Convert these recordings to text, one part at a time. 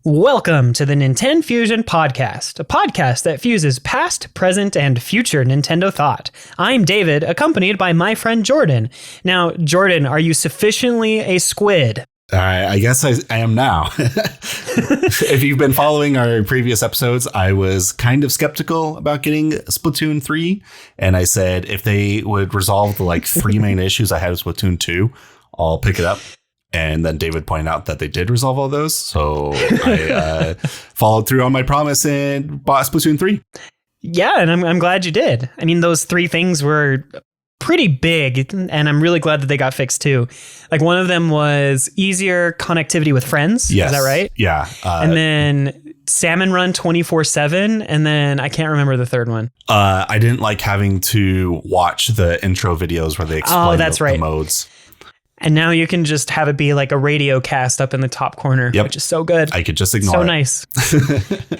Welcome to the NintenFusion podcast, a podcast that fuses past, present, and future Nintendo thought. I'm David, accompanied by my friend Jordan. Now, Jordan, are you sufficiently a squid? I guess I am now. If you've been following our previous episodes, I was kind of skeptical about getting Splatoon 3. And I said if they would resolve the three main issues I had with Splatoon 2, I'll pick it up. And then David pointed out that they did resolve all those. So I followed through on my promise and bought Splatoon 3. Yeah, and I'm glad you did. I mean, those three things were pretty big, and I'm really glad that they got fixed too. Like, one of them was easier connectivity with friends. Yes. Is that right? Yeah. And then Salmon Run 24/7, and then I can't remember the third one. I didn't like having to watch the intro videos where they explain the modes. And now you can just have it be like a radio cast up in the top corner, which is so good. I could just ignore it. So nice.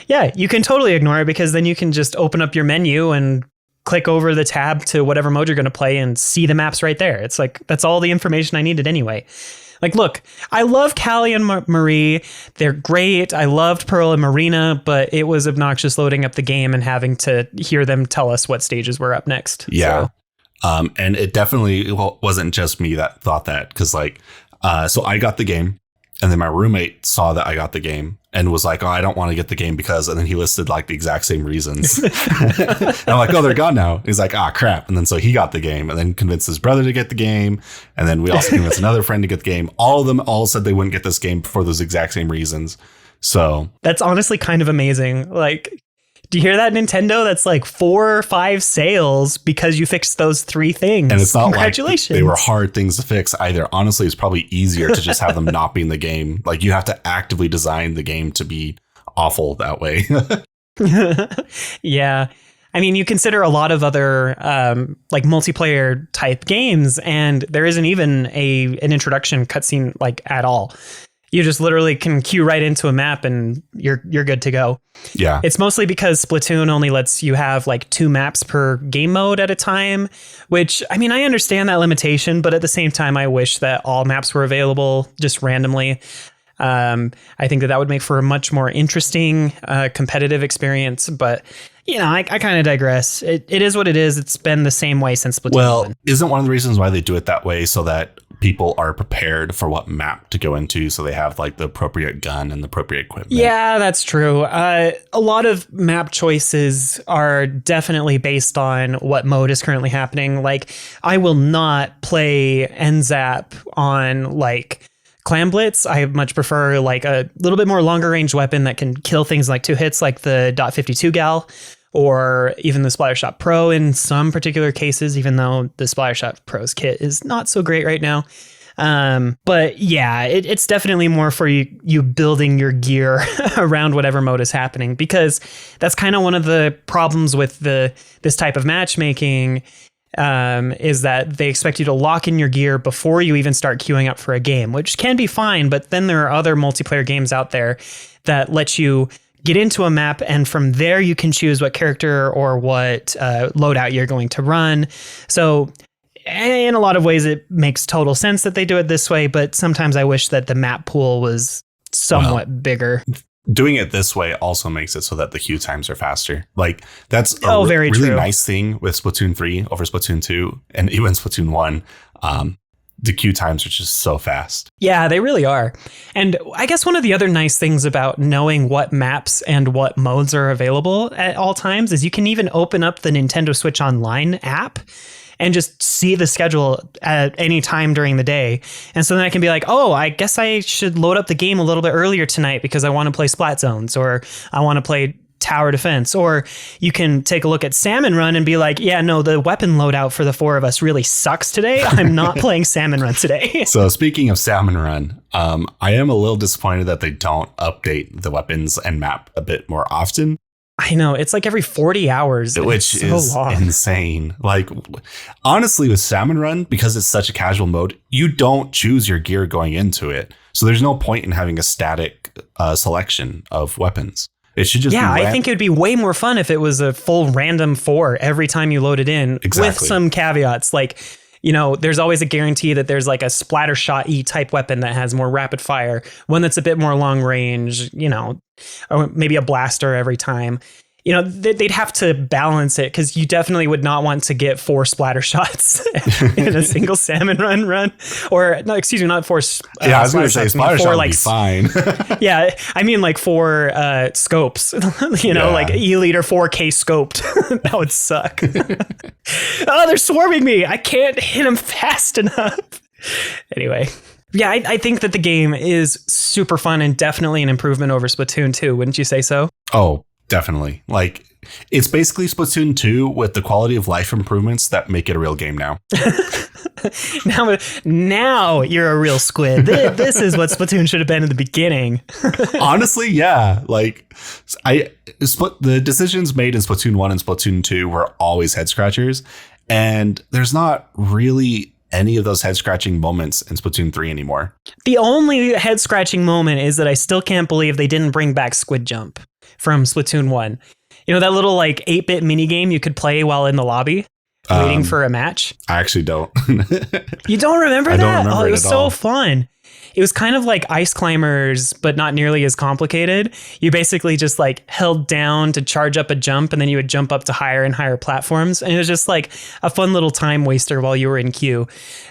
Yeah, you can totally ignore it because then you can just open up your menu and click over the tab to whatever mode you're going to play and see the maps right there. It's like, that's all the information I needed anyway. Like, look, I love Callie and Marie. They're great. I loved Pearl and Marina, but it was obnoxious loading up the game and having to hear them tell us what stages were up next. Yeah. And it definitely wasn't just me that thought that, because so I got the game and then my roommate saw that I got the game and was like, oh, I don't want to get the game because, and then he listed the exact same reasons. And I'm like, oh, they're gone now. He's like, ah, crap. And then so he got the game and then convinced his brother to get the game. And then we also convinced another friend to get the game. All of them all said they wouldn't get this game for those exact same reasons. So that's honestly kind of amazing. Do you hear that, Nintendo? That's 4 or 5 sales because you fixed those 3 things. And it's not Congratulations. Like they were hard things to fix either. Honestly, it's probably easier to just have them not be in the game. You have to actively design the game to be awful that way. Yeah. I mean, you consider a lot of other multiplayer type games, and there isn't even an introduction cutscene at all. You just literally can queue right into a map and you're good to go. Yeah. It's mostly because Splatoon only lets you have 2 maps per game mode at a time, which, I mean, I understand that limitation, but at the same time, I wish that all maps were available just randomly. I think that would make for a much more interesting competitive experience, but I kind of digress. It is what it is. It's been the same way since Splatoon 1. Isn't one of the reasons why they do it that way so that people are prepared for what map to go into, so they have the appropriate gun and the appropriate equipment? Yeah, that's true. A lot of map choices are definitely based on what mode is currently happening. I will not play NZAP on Clam Blitz. I much prefer a little bit more longer range weapon that can kill things 2 hits, like the .52 gal, or even the Splattershot Pro in some particular cases, even though the Splattershot Pro's kit is not so great right now. But yeah, it's definitely more for you building your gear around whatever mode is happening, because that's kind of one of the problems with this type of matchmaking, is that they expect you to lock in your gear before you even start queuing up for a game, which can be fine. But then there are other multiplayer games out there that let you get into a map, and from there you can choose what character or what loadout you're going to run. So in a lot of ways, it makes total sense that they do it this way, but sometimes I wish that the map pool was somewhat bigger. Doing it this way also makes it so that the queue times are faster. That's a very really true. Nice thing with Splatoon 3 over Splatoon 2 and even Splatoon 1. The queue times are just so fast. Yeah, they really are. And I guess one of the other nice things about knowing what maps and what modes are available at all times is you can even open up the Nintendo Switch Online app and just see the schedule at any time during the day. And so then I can be like, oh, I guess I should load up the game a little bit earlier tonight because I want to play Splat Zones, or I want to play Tower Defense. Or you can take a look at Salmon Run and be like, yeah, no, the weapon loadout for the 4 of us really sucks today. I'm not playing Salmon Run today. So speaking of Salmon Run, I am a little disappointed that they don't update the weapons and map a bit more often. I know, it's every 40 hours, which is long. Insane. Honestly, with Salmon Run, because it's such a casual mode, you don't choose your gear going into it. So there's no point in having a static selection of weapons. It should just be I think it would be way more fun if it was a full random 4 every time you load it in. Exactly. With some caveats. there's always a guarantee that there's like a splatter shot-y type weapon that has more rapid fire, one that's a bit more long range, or maybe a blaster every time. They'd have to balance it, because you definitely would not want to get 4 splatter shots in a single salmon run. Or, no, excuse me, not 4 I was going to say splatter shot would be fine. Yeah, I mean like 4 scopes, like Elite or 4K scoped. That would suck. Oh, they're swarming me. I can't hit them fast enough. Anyway. Yeah, I think that the game is super fun and definitely an improvement over Splatoon 2. Wouldn't you say so? Oh, definitely. Like, it's basically Splatoon 2 with the quality of life improvements that make it a real game now. Now you're a real squid. This is what Splatoon should have been in the beginning. Honestly, yeah. Like, the decisions made in Splatoon 1 and Splatoon 2 were always head scratchers. And there's not really any of those head scratching moments in Splatoon 3 anymore. The only head scratching moment is that I still can't believe they didn't bring back Squid Jump from Splatoon 1. That little like 8-bit mini game you could play while in the lobby waiting for a match. I actually don't. You don't remember that? Don't remember it was so fun. It was kind of like Ice Climbers, but not nearly as complicated. You basically just like held down to charge up a jump, and then you would jump up to higher and higher platforms. And it was just like a fun little time waster while you were in queue.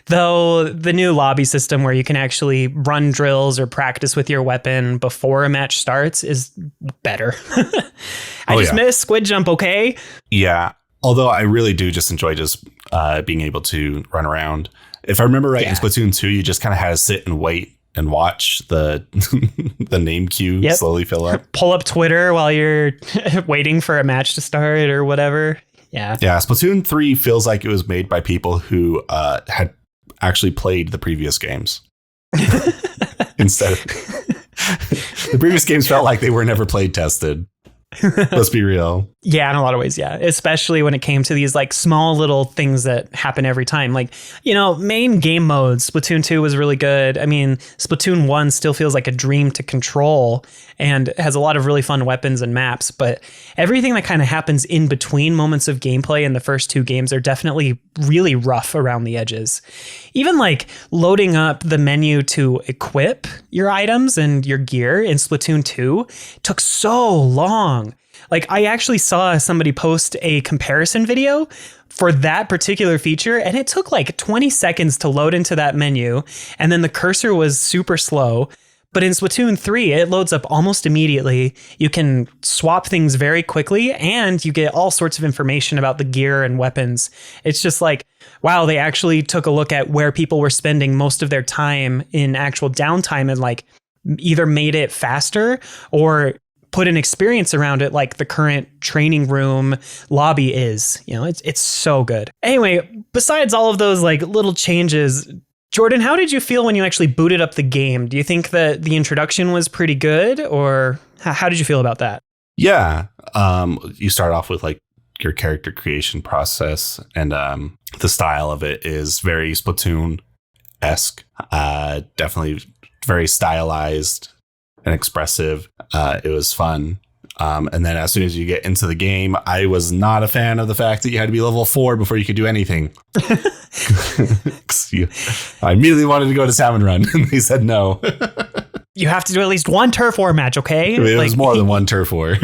Though the new lobby system where you can actually run drills or practice with your weapon before a match starts is better. I just miss Squid Jump, okay? Yeah. Although I really do just enjoy being able to run around. If I remember right, in Splatoon 2, you just kind of had to sit and wait and watch the the name queue slowly fill up. Pull up Twitter while you're waiting for a match to start or whatever. Yeah. Yeah. Splatoon 3 feels like it was made by people who had actually played the previous games. Instead of the previous games felt like they were never played tested. Let's be real. Yeah, in a lot of ways, yeah. Especially when it came to these like small little things that happen every time. Like, main game modes, Splatoon 2 was really good. I mean, Splatoon 1 still feels like a dream to control and has a lot of really fun weapons and maps. But everything that kind of happens in between moments of gameplay in the first 2 games are definitely really rough around the edges. Even like loading up the menu to equip your items and your gear in Splatoon 2 took so long. Like, I actually saw somebody post a comparison video for that particular feature, and it took like 20 seconds to load into that menu, and then the cursor was super slow. But in Splatoon 3, it loads up almost immediately. You can swap things very quickly, and you get all sorts of information about the gear and weapons. It's just like, wow, they actually took a look at where people were spending most of their time in actual downtime and like either made it faster or put an experience around it like the current training room lobby is. It's so good. Anyway, besides all of those like little changes, Jordan, how did you feel when you actually booted up the game? Do you think that the introduction was pretty good, or how did you feel about that? Yeah. You start off with like your character creation process, and the style of it is very Splatoon-esque. Definitely very stylized and expressive. It was fun. And then as soon as you get into the game, I was not a fan of the fact that you had to be level 4 before you could do anything. I immediately wanted to go to Salmon Run, and they said no. You have to do at least one turf war match, okay? It was more than one turf war.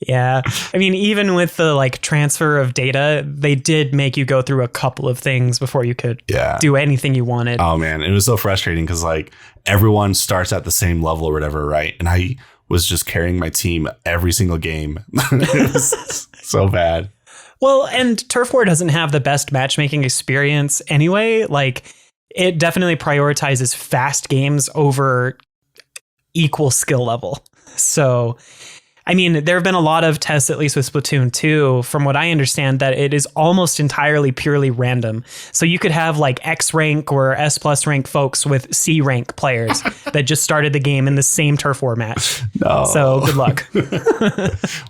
Yeah. I mean, even with the like transfer of data, they did make you go through a couple of things before you could do anything you wanted. Oh, man. It was so frustrating because like everyone starts at the same level or whatever, right? And I was just carrying my team every single game. It was so bad. Well, and Turf War doesn't have the best matchmaking experience anyway. Like, it definitely prioritizes fast games over equal skill level. So, I mean, there have been a lot of tests, at least with Splatoon 2, from what I understand, that it is almost entirely purely random. So you could have like X rank or S plus rank folks with C rank players that just started the game in the same turf war match. No. So good luck.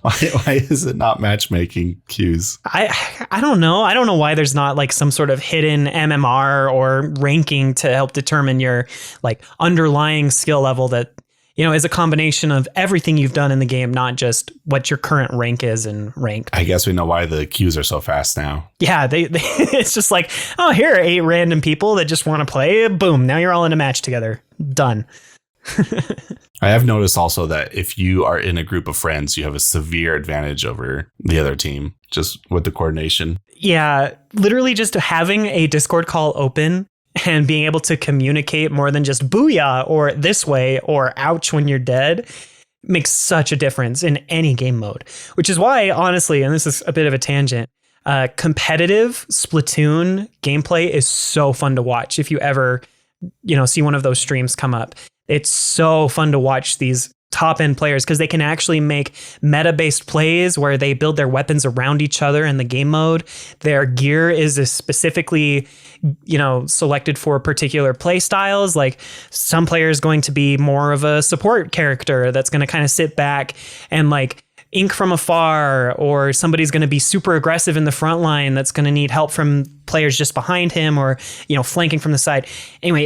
Why is it not matchmaking queues? I don't know. I don't know why there's not like some sort of hidden MMR or ranking to help determine your like underlying skill level that is a combination of everything you've done in the game, not just what your current rank is in ranked. I guess we know why the queues are so fast now. Yeah, they it's just like, oh, here are 8 random people that just want to play. Boom, now you're all in a match together. Done. I have noticed also that if you are in a group of friends, you have a severe advantage over the other team, just with the coordination. Yeah, literally just having a Discord call open and being able to communicate more than just booyah or this way or ouch when you're dead makes such a difference in any game mode, which is why, honestly, and this is a bit of a tangent, competitive Splatoon gameplay is so fun to watch. If you ever, see one of those streams come up, it's so fun to watch these top end players because they can actually make meta based plays where they build their weapons around each other in the game mode. Their gear is specifically, selected for particular play styles. Like some players going to be more of a support character that's going to kind of sit back and like ink from afar, or somebody's going to be super aggressive in the front line that's going to need help from players just behind him or, flanking from the side. Anyway,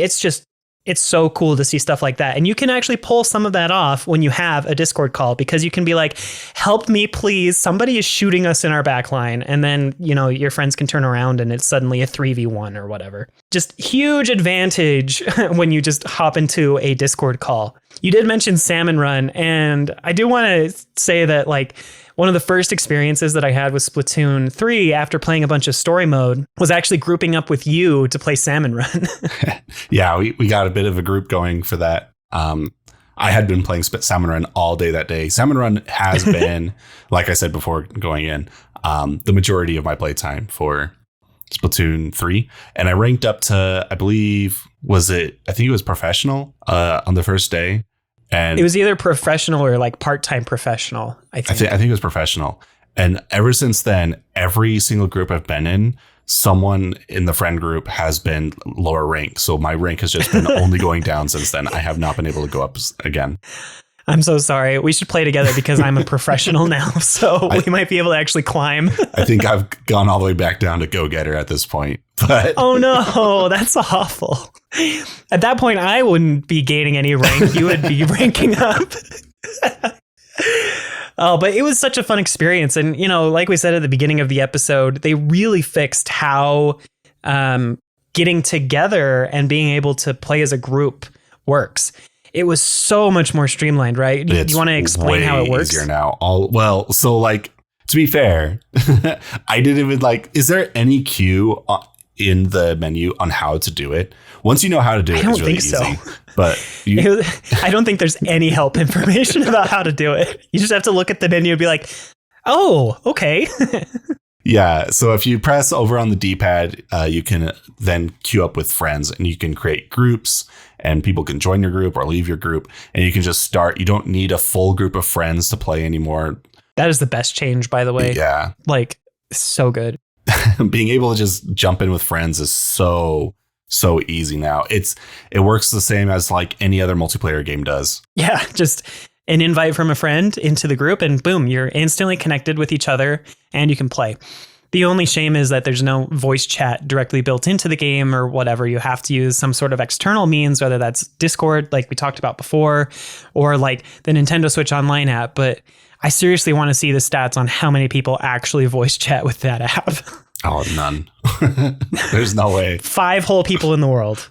it's so cool to see stuff like that. And you can actually pull some of that off when you have a Discord call, because you can be like, help me, please. Somebody is shooting us in our back line. And then, your friends can turn around and it's suddenly a 3v1 or whatever. Just huge advantage when you just hop into a Discord call. You did mention Salmon Run. And I do want to say that like one of the first experiences that I had with Splatoon 3 after playing a bunch of story mode was actually grouping up with you to play Salmon Run. Yeah, we got a bit of a group going for that. I had been playing Salmon Run all day that day. Salmon Run has been, like I said before going in, the majority of my playtime for Splatoon 3. And I ranked up to, I think it was professional on the first day. And it was either professional or like part-time professional. I think it was professional. And ever since then, every single group I've been in, someone in the friend group has been lower rank. So my rank has just been only going down since then. I have not been able to go up again. I'm so sorry. We should play together because I'm a professional now. So we might be able to actually climb. I think I've gone all the way back down to go-getter at this point. But oh no, that's awful. At that point, I wouldn't be gaining any rank. You would be ranking up. Oh, but it was such a fun experience. And, like we said at the beginning of the episode, they really fixed how getting together and being able to play as a group works. It was so much more streamlined, right? Do you want to explain how it works? Easier now. So like, to be fair, I didn't even is there any cue in the menu on how to do it? Once you know how to do it, it's really easy. But I don't think there's any help information about how to do it. You just have to look at the menu and be like, oh, okay. Yeah. So if you press over on the D-pad, you can then queue up with friends and you can create groups and people can join your group or leave your group and you can just start. You don't need a full group of friends to play anymore. That is the best change, by the way. Yeah. So good. Being able to just jump in with friends is so easy now. It works the same as like any other multiplayer game does. Yeah. Just an invite from a friend into the group and boom, you're instantly connected with each other and you can play. The only shame is that there's no voice chat directly built into the game or whatever. You have to use some sort of external means, whether that's Discord, like we talked about before, or like the Nintendo Switch Online app. But I seriously want to see the stats on how many people actually voice chat with that app. Oh, none. There's no way. 5 whole people in the world.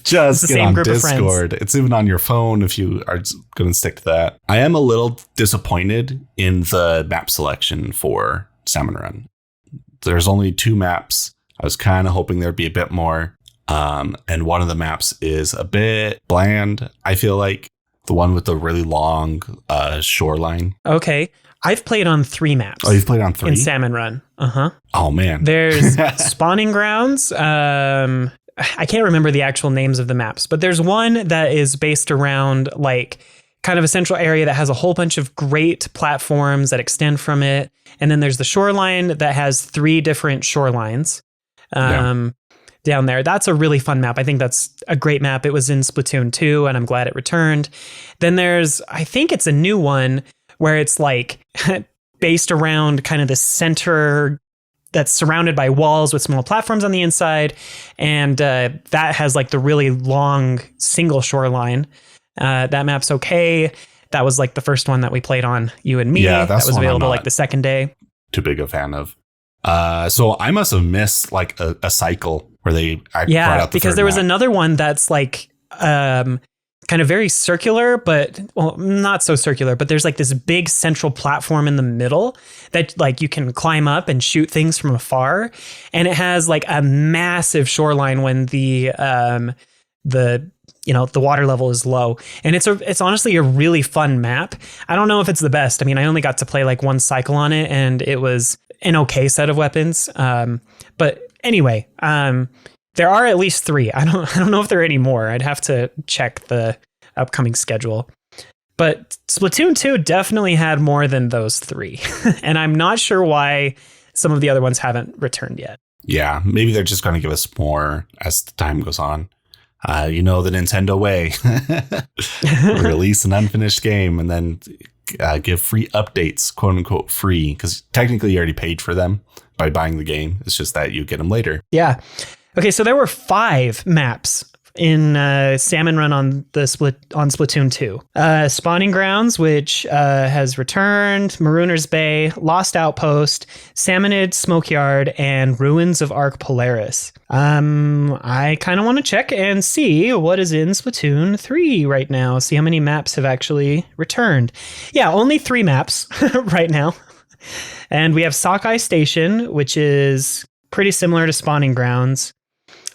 Just get on Discord. It's even on your phone if you are going to stick to that. I am a little disappointed in the map selection for Salmon Run. There's only 2 maps. I was kind of hoping there'd be a bit more. And one of the maps is a bit bland, I feel like. The one with the really long shoreline. Okay. I've played on 3 maps. Oh, you've played on 3? In Salmon Run. Uh-huh. Oh, man. There's spawning grounds. I can't remember the actual names of the maps, but there's one that is based around like kind of a central area that has a whole bunch of great platforms that extend from it. And then there's the shoreline that has 3 different shorelines down there. That's a really fun map. I think that's a great map. It was in Splatoon 2 and I'm glad it returned. Then I think it's a new one where it's like based around kind of the center that's surrounded by walls with small platforms on the inside. And that has like the really long single shoreline. That map's okay. That was like the first one that we played on, you and me. Yeah, that was available like the second day. Too big a fan of. So I must have missed like a cycle where they brought out the because there was another one that's like kind of very circular, but well, not so circular, but there's like this big central platform in the middle that like you can climb up and shoot things from afar. And it has like a massive shoreline when the water level is low. And it's honestly a really fun map. I don't know if it's the best. I mean, I only got to play like one cycle on it and it was an okay set of weapons. But anyway, there are at least 3. I don't know if there are any more. I'd have to check the upcoming schedule. But Splatoon 2 definitely had more than those 3. And I'm not sure why some of the other ones haven't returned yet. Yeah, maybe they're just going to give us more as the time goes on. The Nintendo way. Release an unfinished game and then give free updates, quote unquote free, because technically you already paid for them by buying the game. It's just that you get them later. Yeah. Okay, so there were 5 maps in Salmon Run on Splatoon 2. Spawning Grounds, which has returned, Marooner's Bay, Lost Outpost, Salmonid Smokeyard, and Ruins of Arc Polaris. I kind of want to check and see what is in Splatoon 3 right now, see how many maps have actually returned. Yeah, only 3 maps right now. And we have Sockeye Station, which is pretty similar to Spawning Grounds.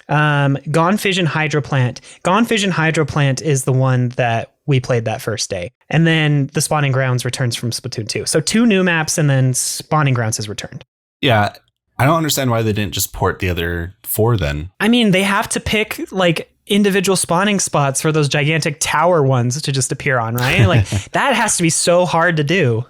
Gone Fission Hydro Plant. Gone Fission Hydro Plant is the one that we played that first day. And then the Spawning Grounds returns from Splatoon 2. So 2 new maps and then Spawning Grounds has returned. Yeah, I don't understand why they didn't just port the other 4 then. I mean, they have to pick like individual spawning spots for those gigantic tower ones to just appear on, right? Like that has to be so hard to do.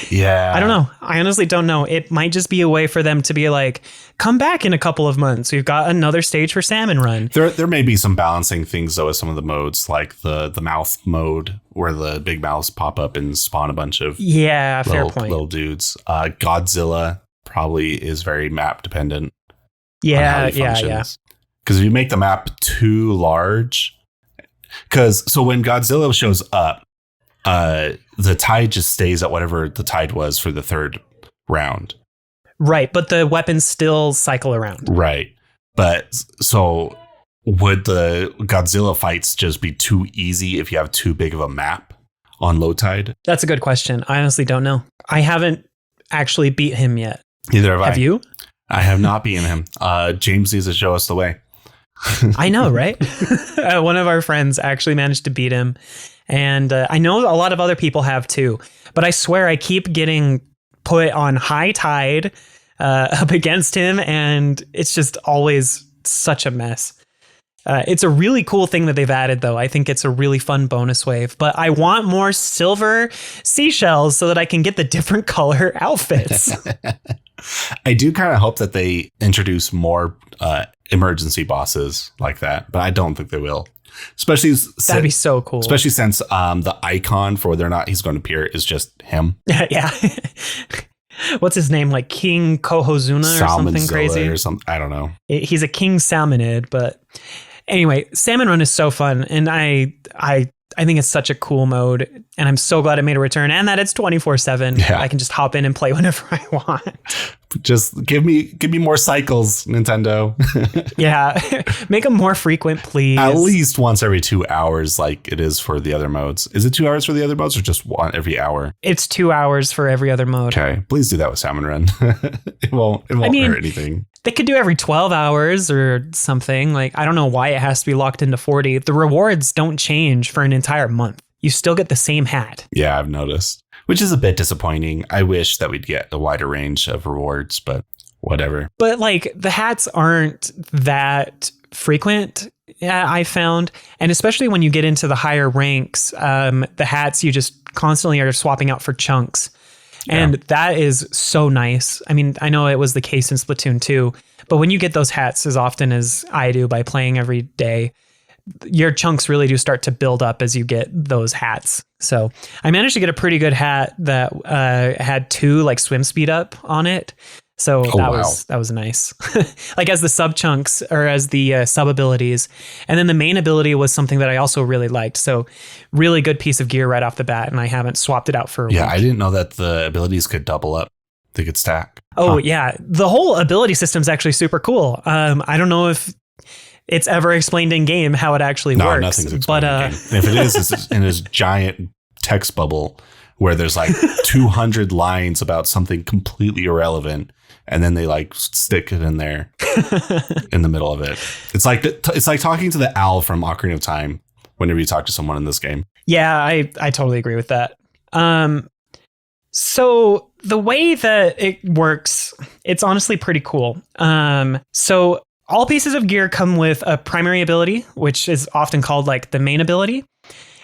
Yeah. I don't know. I honestly don't know. It might just be a way for them to be like, come back in a couple of months. We've got another stage for Salmon Run. There may be some balancing things, though, with some of the modes, like the mouth mode, where the big mouths pop up and spawn a bunch of little dudes. Godzilla probably is very map dependent. Yeah. Because if you make the map too large, so when Godzilla shows up, the tide just stays at whatever the tide was for the 3rd round. Right, but the weapons still cycle around. Right. But so would the Godzilla fights just be too easy if you have too big of a map on low tide? That's a good question. I honestly don't know. I haven't actually beat him yet. Neither have I. Have you? I have not beaten him. James needs to show us the way. I know, right? One of our friends actually managed to beat him. And I know a lot of other people have too. But I swear I keep getting put on high tide up against him. And it's just always such a mess. It's a really cool thing that they've added, though. I think it's a really fun bonus wave. But I want more silver seashells so that I can get the different color outfits. I do kind of hope that they introduce more emergency bosses like that. But I don't think they will. That'd be so cool. Especially since the icon for whether or not he's going to appear is just him. Yeah. What's his name? Like King Kohozuna or something crazy? Or something. I don't know. He's a King Salmonid, but anyway, Salmon Run is so fun. And I think it's such a cool mode. And I'm so glad it made a return and that it's 24/7. Yeah. I can just hop in and play whenever I want. Just give me more cycles, Nintendo. Yeah. Make them more frequent, please. At least once every 2 hours, like it is for the other modes. Is it 2 hours for the other modes or just one every hour? It's 2 hours for every other mode. Okay. Please do that with Salmon Run. It won't hurt anything. They could do every 12 hours or something. Like, I don't know why it has to be locked into 40. The rewards don't change for an entire month. You still get the same hat. Yeah, I've noticed, which is a bit disappointing. I wish that we'd get a wider range of rewards, but whatever. But like the hats aren't that frequent. Yeah, I found. And especially when you get into the higher ranks, the hats you just constantly are swapping out for chunks. And that is so nice. I mean, I know it was the case in Splatoon 2, but when you get those hats as often as I do by playing every day, your chunks really do start to build up as you get those hats. So I managed to get a pretty good hat that had 2 like swim speed up on it. So Oh, wow. that was nice. Like as the sub chunks or as the sub abilities. And then the main ability was something that I also really liked. So really good piece of gear right off the bat. And I haven't swapped it out for a week. I didn't know that the abilities could double up. They could stack. Oh, yeah. The whole ability system is actually super cool. I don't know if it's ever explained in game how it actually works. Nothing's explained in game. If it is, it's in this giant text bubble where there's like 200 lines about something completely irrelevant. And then they like stick it in there in the middle of it. It's like talking to the owl from Ocarina of Time whenever you talk to someone in this game. Yeah, I totally agree with that. So the way that it works, it's honestly pretty cool. So all pieces of gear come with a primary ability, which is often called like the main ability.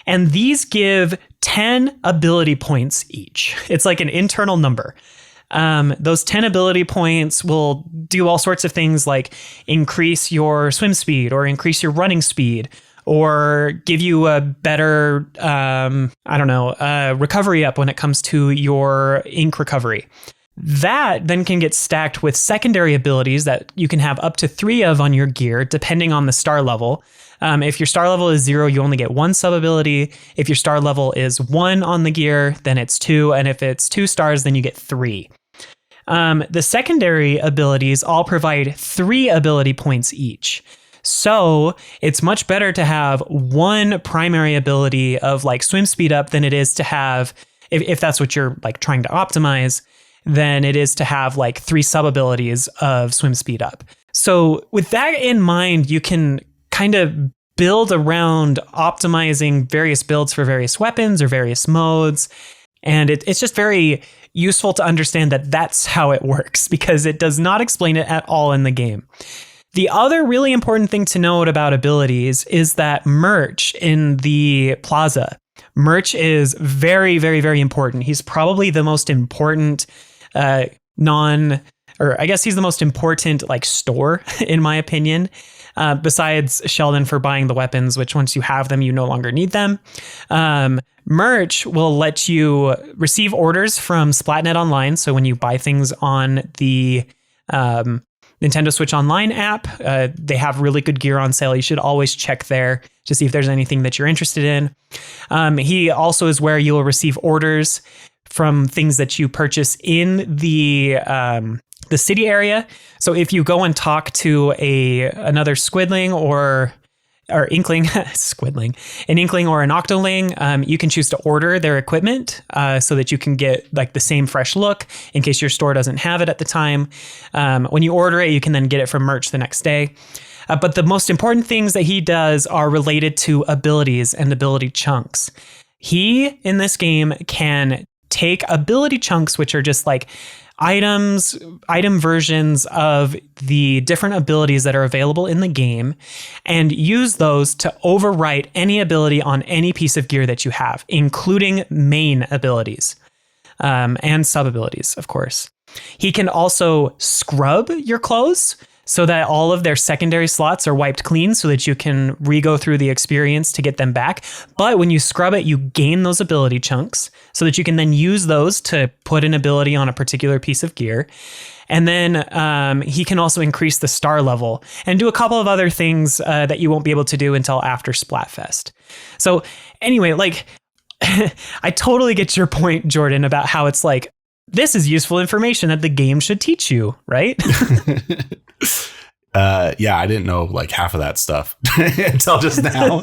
And these give 10 ability points each. It's like an internal number. Those 10 ability points will do all sorts of things like increase your swim speed or increase your running speed or give you a better, recovery up when it comes to your ink recovery. That then can get stacked with secondary abilities that you can have up to 3 of on your gear, depending on the star level. If your star level is 0, you only get 1 sub ability. If your star level is 1 on the gear, then it's 2. And if it's 2 stars, then you get 3. The secondary abilities all provide 3 ability points each. So it's much better to have 1 primary ability of like swim speed up than it is to have, if that's what you're like trying to optimize, than it is to have like 3 sub abilities of swim speed up. So with that in mind, you can kind of build around optimizing various builds for various weapons or various modes. And it's just very useful to understand that that's how it works, because it does not explain it at all in the game. The other really important thing to note about abilities is that merch in the plaza. Merch is very, very, very important. He's probably the most important he's the most important like store, in my opinion. Besides Sheldon for buying the weapons, which once you have them, you no longer need them. Merch will let you receive orders from Splatnet Online. So when you buy things on the Nintendo Switch Online app, they have really good gear on sale. You should always check there to see if there's anything that you're interested in. He also is where you'll receive orders from things that you purchase in the city area. So if you go and talk to another Squidling or Inkling, Squidling, an Inkling or an Octoling, you can choose to order their equipment so that you can get like the same fresh look in case your store doesn't have it at the time. When you order it, you can then get it from merch the next day. But the most important things that he does are related to abilities and ability chunks. He, in this game, can take ability chunks, which are just like item versions of the different abilities that are available in the game, and use those to overwrite any ability on any piece of gear that you have, including main abilities and sub abilities, of course. He can also scrub your clothes so that all of their secondary slots are wiped clean so that you can re-go through the experience to get them back. But when you scrub it, you gain those ability chunks so that you can then use those to put an ability on a particular piece of gear. And then he can also increase the star level and do a couple of other things that you won't be able to do until after Splatfest. So anyway, like I totally get your point, Jordan, about how it's like, this is useful information that the game should teach you, right? Yeah, I didn't know like half of that stuff until just now.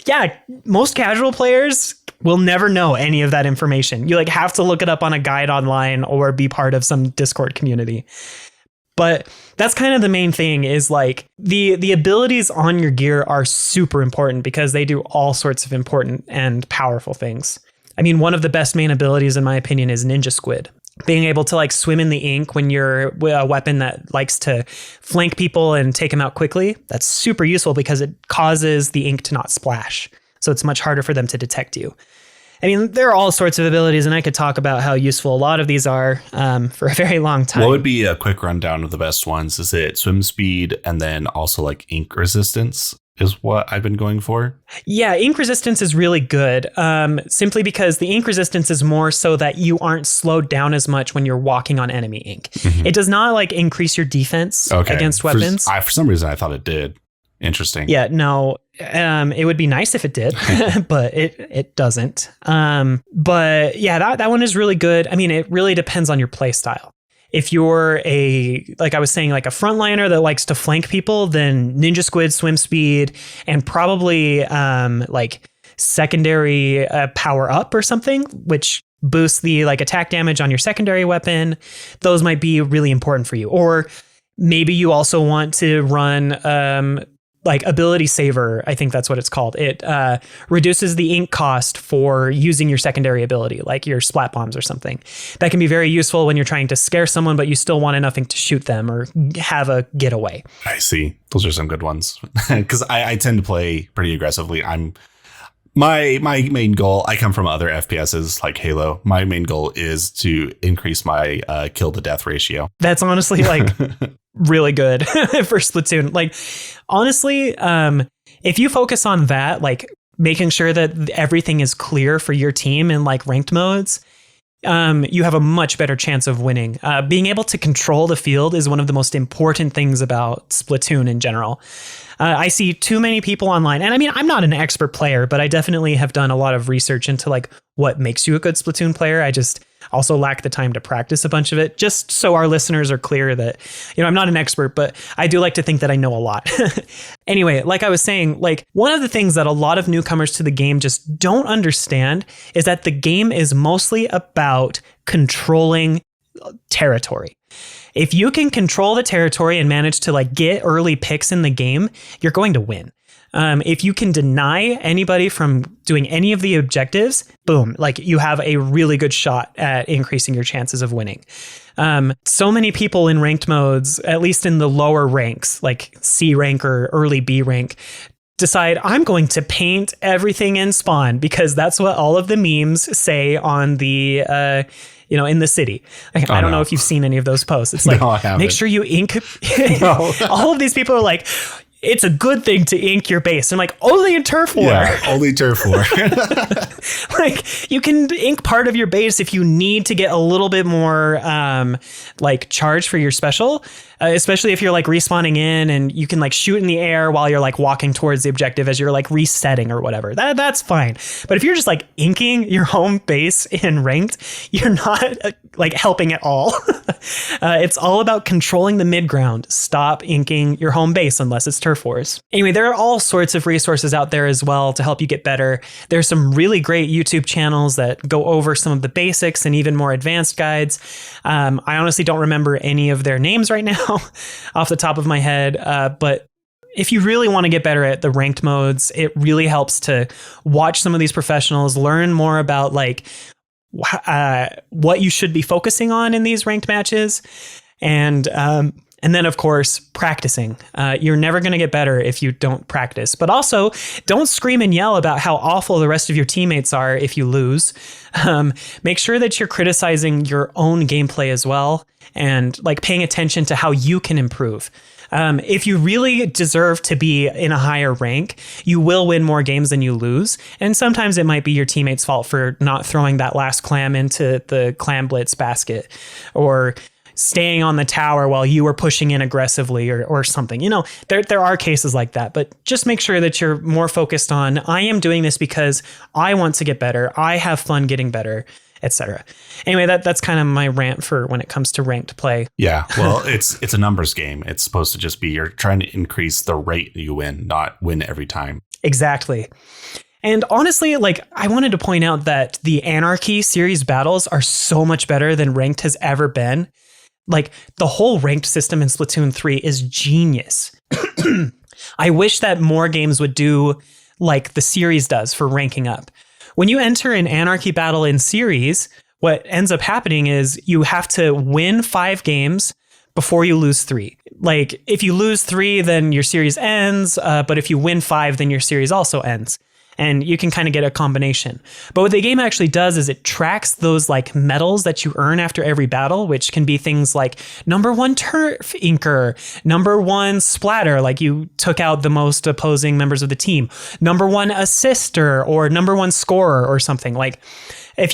Yeah, most casual players will never know any of that information. You like have to look it up on a guide online or be part of some Discord community. But that's kind of the main thing is like the abilities on your gear are super important because they do all sorts of important and powerful things. I mean, one of the best main abilities, in my opinion, is Ninja Squid. Being able to like swim in the ink when you're a weapon that likes to flank people and take them out quickly. That's super useful because it causes the ink to not splash. So it's much harder for them to detect you. I mean, there are all sorts of abilities, and I could talk about how useful a lot of these are for a very long time. What would be a quick rundown of the best ones? Is it swim speed and then also like ink resistance? is what I've been going for. Yeah, ink resistance is really good, simply because the ink resistance is more so that you aren't slowed down as much when you're walking on enemy ink. Mm-hmm. It does not like increase your defense against weapons. For some reason, I thought it did. Interesting. Yeah, no, it would be nice if it did, but it doesn't. But yeah, that one is really good. I mean, it really depends on your play style. If you're like I was saying, like a frontliner that likes to flank people, then Ninja Squid, Swim Speed, and probably like secondary power up or something, which boosts the like attack damage on your secondary weapon. Those might be really important for you. Or maybe you also want to run like Ability Saver, I think that's what it's called. It reduces the ink cost for using your secondary ability, like your splat bombs or something. That can be very useful when you're trying to scare someone, but you still want enough ink to shoot them or have a getaway. I see. Those are some good ones. Because I tend to play pretty aggressively. My main goal, I come from other FPSs like Halo. My main goal is to increase my kill to death ratio. That's honestly like really good for Splatoon. Like, honestly, if you focus on that, like making sure that everything is clear for your team in like ranked modes, you have a much better chance of winning. Being able to control the field is one of the most important things about Splatoon in general. I see too many people online, and I mean, I'm not an expert player, but I definitely have done a lot of research into like what makes you a good Splatoon player. I just also lack the time to practice a bunch of it, just so our listeners are clear that, you know, I'm not an expert, but I do like to think that I know a lot. Anyway, like I was saying, like one of the things that a lot of newcomers to the game just don't understand is that the game is mostly about controlling territory. If you can control the territory and manage to like get early picks in the game, you're going to win. If you can deny anybody from doing any of the objectives, boom, like you have a really good shot at increasing your chances of winning. So many people in ranked modes, at least in the lower ranks, like C rank or early B rank, decide I'm going to paint everything in Spawn because that's what all of the memes say on the in the city. Like, I don't know if you've seen any of those posts. It's like, no, make sure you ink. No. All of these people are like, it's a good thing to ink your base. I'm like, only in turf war. Yeah, only turf war. Like, you can ink part of your base if you need to get a little bit more like charge for your special, especially if you're like respawning in and you can like shoot in the air while you're like walking towards the objective as you're like resetting or whatever. That's fine. But if you're just like inking your home base in ranked, you're not like helping at all. It's all about controlling the mid ground. Stop inking your home base unless it's turf wars. Anyway, there are all sorts of resources out there as well to help you get better. There's some really great YouTube channels that go over some of the basics and even more advanced guides. I honestly don't remember any of their names right now off the top of my head, but if you really want to get better at the ranked modes, it really helps to watch some of these professionals, learn more about like what you should be focusing on in these ranked matches, and then, of course, practicing. You're never going to get better if you don't practice. But also, don't scream and yell about how awful the rest of your teammates are if you lose. Make sure that you're criticizing your own gameplay as well and like paying attention to how you can improve. If you really deserve to be in a higher rank, you will win more games than you lose. And sometimes it might be your teammate's fault for not throwing that last clam into the clam blitz basket, or staying on the tower while you were pushing in aggressively or something. You know, there are cases like that, but just make sure that you're more focused on, I am doing this because I want to get better. I have fun getting better, etc. Anyway, that's kind of my rant for when it comes to ranked play. Yeah, well, it's a numbers game. It's supposed to just be you're trying to increase the rate you win, not win every time. Exactly. And honestly, like, I wanted to point out that the Anarchy series battles are so much better than ranked has ever been. Like, the whole ranked system in Splatoon 3 is genius. I wish that more games would do like the series does for ranking up. When you enter an Anarchy battle in series, what ends up happening is you have to win 5 games before you lose 3. Like, if you lose 3, then your series ends. But if you win 5, then your series also ends. and you can kind of get a combination. But what the game actually does is it tracks those like medals that you earn after every battle, which can be things like #1 turf inker, #1 splatter, like you took out the most opposing members of the team, #1 assister, or #1 scorer or something. Like as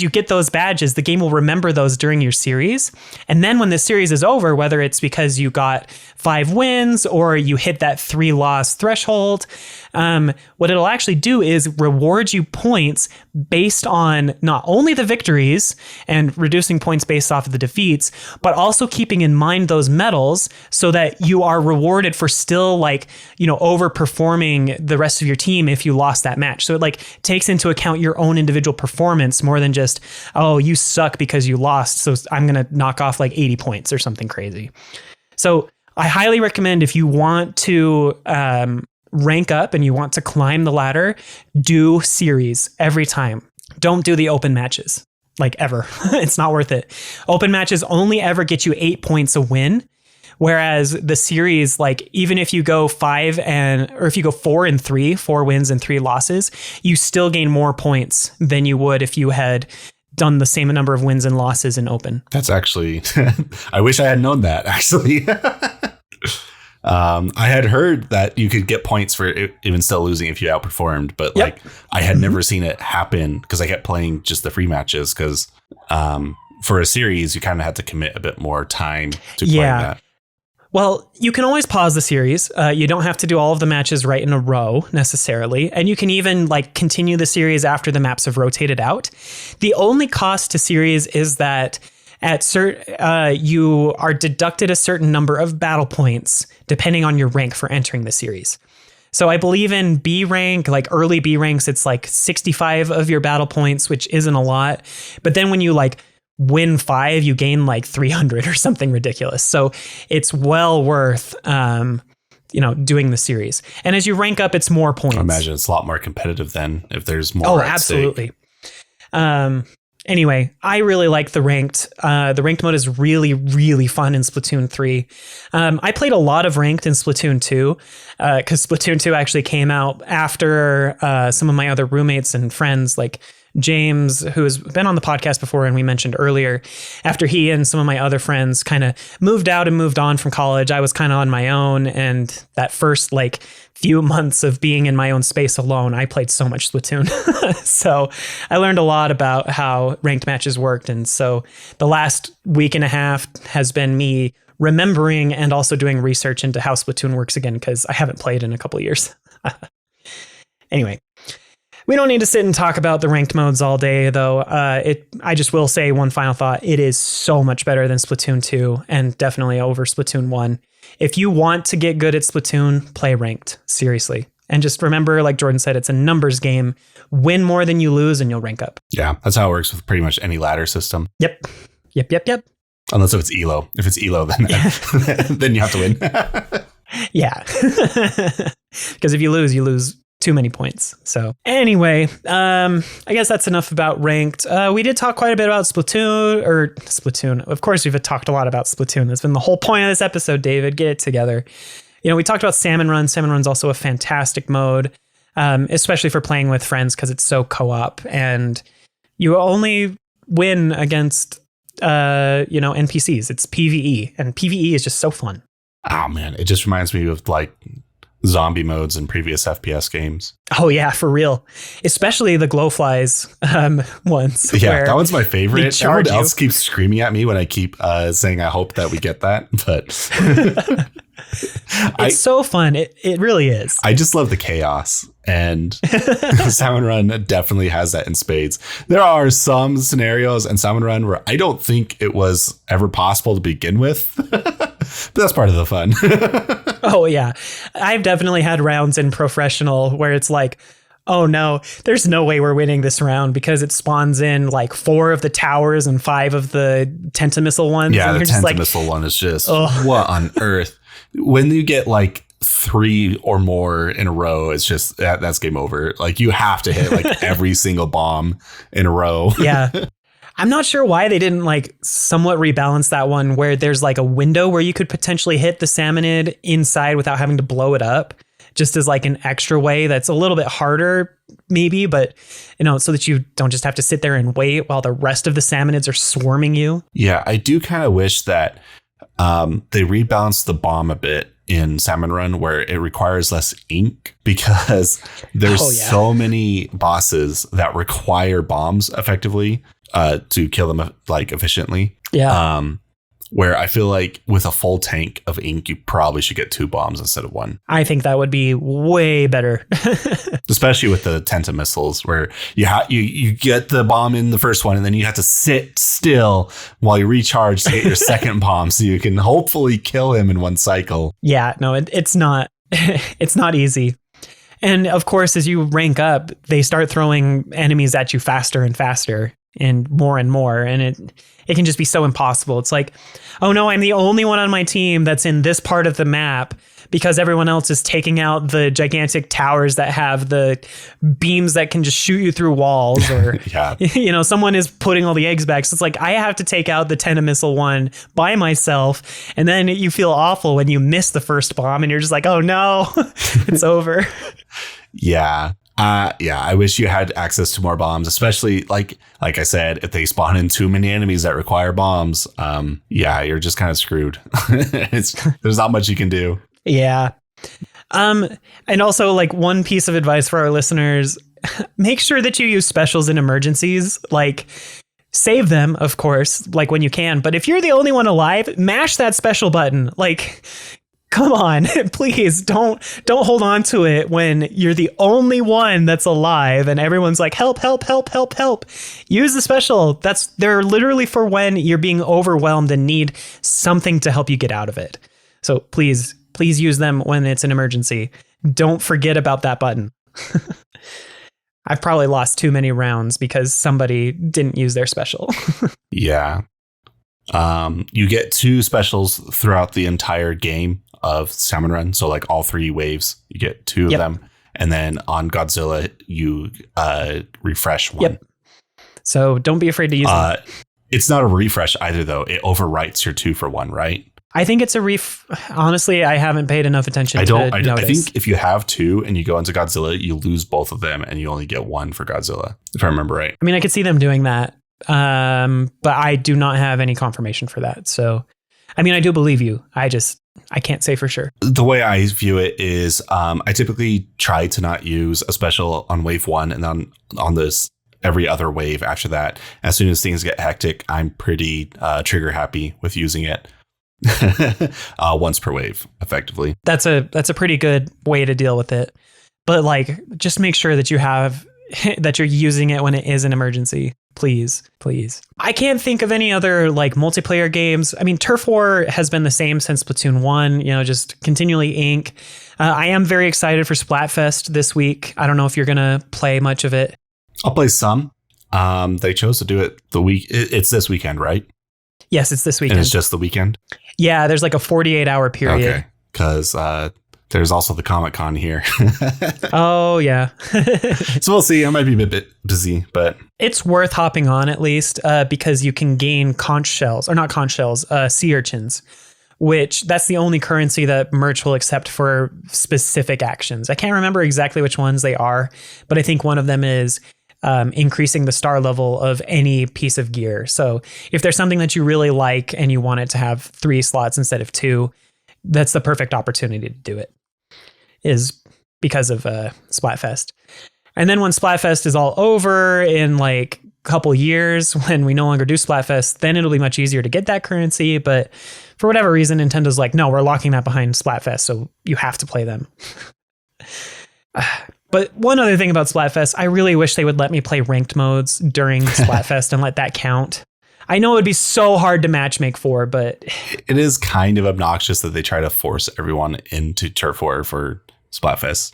you get those badges, the game will remember those during your series. And then when the series is over, whether it's because you got 5 wins or you hit that 3-loss threshold, what it'll actually do is reward you points based on not only the victories and reducing points based off of the defeats, but also keeping in mind those medals so that you are rewarded for still overperforming the rest of your team if you lost that match. So it like takes into account your own individual performance more than just, oh, you suck because you lost, so I'm going to knock off like 80 points or something crazy. So I highly recommend, if you want to rank up and you want to climb the ladder, do series every time. Don't do the open matches, like ever. It's not worth it. Open matches only ever get you 8 points a win. Whereas the series, like even if you go 4 and 3, 4 wins and 3 losses, you still gain more points than you would if you had done the same number of wins and losses in open. That's actually, I wish I had known that actually. I had heard that you could get points for even still losing if you outperformed, but like I had never seen it happen because I kept playing just the free matches because for a series, you kind of had to commit a bit more time to playing that. Well, you can always pause the series. You don't have to do all of the matches right in a row necessarily. And you can even like continue the series after the maps have rotated out. The only cost to series is that you are deducted a certain number of battle points depending on your rank for entering the series. So I believe in B rank, like early B ranks, it's like 65 of your battle points, which isn't a lot. But then when you like win 5, you gain like 300 or something ridiculous. So it's well worth, doing the series. And as you rank up, it's more points. I imagine it's a lot more competitive then if there's more. Oh, absolutely. Anyway, I really like the ranked. The ranked mode is really, really fun in Splatoon 3. I played a lot of ranked in Splatoon 2 because Splatoon 2 actually came out after some of my other roommates and friends like James, who has been on the podcast before and we mentioned earlier, after he and some of my other friends kind of moved out and moved on from college, I was kind of on my own. And that first like few months of being in my own space alone, I played so much Splatoon. So I learned a lot about how ranked matches worked. And so the last week and a half has been me remembering and also doing research into how Splatoon works again, because I haven't played in a couple of years. Anyway. We don't need to sit and talk about the ranked modes all day, though. I just will say one final thought. It is so much better than Splatoon 2 and definitely over Splatoon 1. If you want to get good at Splatoon, play ranked. Seriously. And just remember, like Jordan said, it's a numbers game. Win more than you lose and you'll rank up. Yeah, that's how it works with pretty much any ladder system. Yep. Unless if it's ELO. If it's ELO, then, then you have to win. Yeah. Because if you lose too many points. So anyway, I guess that's enough about ranked. We did talk quite a bit about Splatoon. Of course, we've talked a lot about Splatoon. That's been the whole point of this episode, David. Get it together. We talked about Salmon Run. Salmon Run's also a fantastic mode, especially for playing with friends because it's so co-op and you only win against, NPCs. It's PvE and PvE is just so fun. Oh man, it just reminds me of like zombie modes in previous FPS games. Oh yeah, for real. Especially the glowflies ones. Yeah, that one's my favorite. Everyone else keeps screaming at me when I keep saying I hope that we get that, but it's so fun. It really is. I just love the chaos, and Salmon Run definitely has that in spades. There are some scenarios in Salmon Run where I don't think it was ever possible to begin with, but that's part of the fun. Oh yeah, I've definitely had rounds in professional where it's like, oh no, there's no way we're winning this round because it spawns in like 4 of the towers and 5 of the Tentamissile ones. Yeah, and the Tentamissile one is just, what on earth? When you get like 3 or more in a row, it's just that's game over. Like you have to hit like every single bomb in a row. Yeah. I'm not sure why they didn't like somewhat rebalance that one where there's like a window where you could potentially hit the salmonid inside without having to blow it up, just as like an extra way that's a little bit harder maybe, but so that you don't just have to sit there and wait while the rest of the salmonids are swarming you. Yeah, I do kind of wish that they rebalanced the bomb a bit in Salmon Run where it requires less ink, because there's so many bosses that require bombs effectively to kill them like efficiently. Yeah. Where I feel like with a full tank of ink, you probably should get 2 bombs instead of 1. I think that would be way better. Especially with the Tenta missiles, where you get the bomb in the first one, and then you have to sit still while you recharge to get your second bomb, so you can hopefully kill him in one cycle. Yeah, no, it's not. It's not easy. And of course, as you rank up, they start throwing enemies at you faster and faster and more, and it can just be so impossible. It's like, oh no, I'm the only one on my team that's in this part of the map because everyone else is taking out the gigantic towers that have the beams that can just shoot you through walls, or someone is putting all the eggs back. So it's like, I have to take out the Tenta missile one by myself, and then you feel awful when you miss the first bomb and you're just like, oh no, it's over. Yeah. I wish you had access to more bombs, especially like I said, if they spawn in too many enemies that require bombs, you're just kind of screwed. There's not much you can do. Yeah. And also, like, one piece of advice for our listeners, make sure that you use specials in emergencies. Like, save them, of course, like when you can. But if you're the only one alive, mash that special button. Like, come on, please don't hold on to it when you're the only one that's alive and everyone's like, help, help, help, help, help. Use the special. They're literally for when you're being overwhelmed and need something to help you get out of it. So please use them when it's an emergency. Don't forget about that button. I've probably lost too many rounds because somebody didn't use their special. Yeah. You get 2 specials throughout the entire game of Salmon Run. So like all 3 waves, you get 2 of them. And then on Godzilla, you refresh 1. Yep. So don't be afraid to use them. It's not a refresh either, though. It overwrites your 2 for 1, right? I think it's a honestly, I haven't paid enough attention to notice. I think if you have 2 and you go into Godzilla, you lose both of them and you only get 1 for Godzilla, if I remember right. I mean, I could see them doing that. But I do not have any confirmation for that. So, I mean, I do believe you. I can't say for sure. The way I view it is I typically try to not use a special on wave 1 and then on this every other wave after that. As soon as things get hectic, I'm pretty trigger happy with using it. Once per wave, effectively. That's a pretty good way to deal with it. But like, just make sure that that you're using it when it is an emergency. Please. I can't think of any other like multiplayer games. I mean, Turf War has been the same since Splatoon 1, just continually ink. I am very excited for Splatfest this week. I don't know if you're going to play much of it. I'll play some. They chose to do it it's this weekend, right? Yes, it's this weekend. And it's just the weekend? Yeah, there's like a 48-hour period. Okay, because there's also the Comic-Con here. Oh, yeah. So we'll see. I might be a bit busy, but... It's worth hopping on at least because you can gain conch shells, or not conch shells, sea urchins, which that's the only currency that merch will accept for specific actions. I can't remember exactly which ones they are, but I think one of them is... increasing the star level of any piece of gear. So if there's something that you really like and you want it to have 3 slots instead of 2, that's the perfect opportunity to do it, is because of Splatfest. And then when Splatfest is all over in like a couple years, when we no longer do Splatfest, then it'll be much easier to get that currency. But for whatever reason, Nintendo's like, no, we're locking that behind Splatfest, so you have to play them. But one other thing about Splatfest, I really wish they would let me play ranked modes during Splatfest and let that count. I know it'd be so hard to matchmake for, but... It is kind of obnoxious that they try to force everyone into Turf War for Splatfest.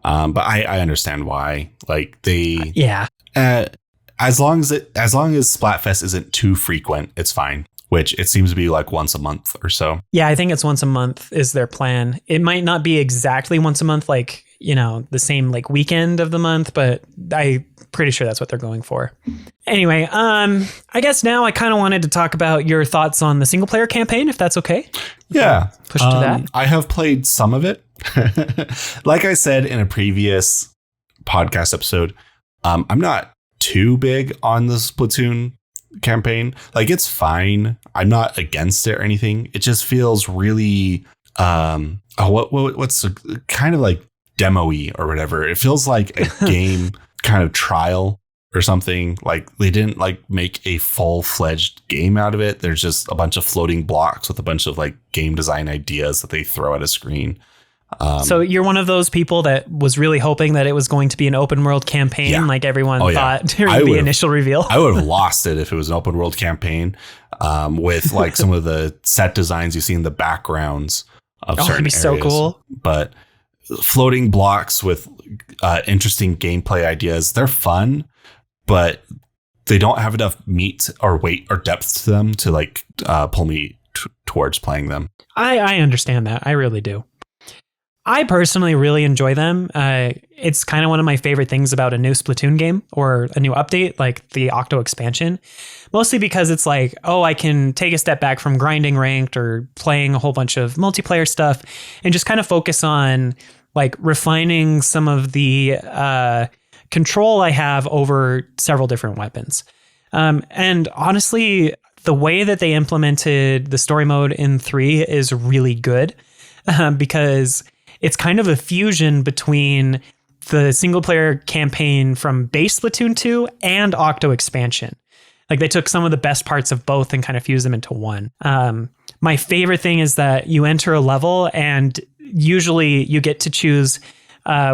But I understand why. Like, they... Yeah. As long as Splatfest isn't too frequent, it's fine. which it seems to be like once a month or so. Yeah, I think it's once a month is their plan. It might not be exactly once a month, like, the same like weekend of the month, but I'm pretty sure that's what they're going for. Anyway, I guess now I kind of wanted to talk about your thoughts on the single player campaign, if that's okay. Yeah. Push to that. I have played some of it. Like I said in a previous podcast episode, I'm not too big on the Splatoon campaign. Like, it's fine. I'm not against it or anything. It just feels really what's kind of like demo-y or whatever. It feels like a game kind of trial or something. Like, they didn't like make a full-fledged game out of it. There's just a bunch of floating blocks with a bunch of like game design ideas that they throw at a screen. So you're one of those people that was really hoping that it was going to be an open world campaign, like everyone thought during the initial reveal. I would have lost it if it was an open world campaign, with like some of the set designs you see in the backgrounds of certain areas. That'd be so cool. But floating blocks with interesting gameplay ideas, they're fun, but they don't have enough meat or weight or depth to them to like pull me towards playing them. I understand that. I really do. I personally really enjoy them. It's kind of one of my favorite things about a new Splatoon game or a new update, like the Octo expansion, mostly because it's like, I can take a step back from grinding ranked or playing a whole bunch of multiplayer stuff and just kind of focus on like refining some of the control I have over several different weapons. And honestly, the way that they implemented the story mode in 3 is really good, because it's kind of a fusion between the single player campaign from base Splatoon 2 and Octo expansion. Like, they took some of the best parts of both and kind of fused them into one. My favorite thing is that you enter a level and usually you get to choose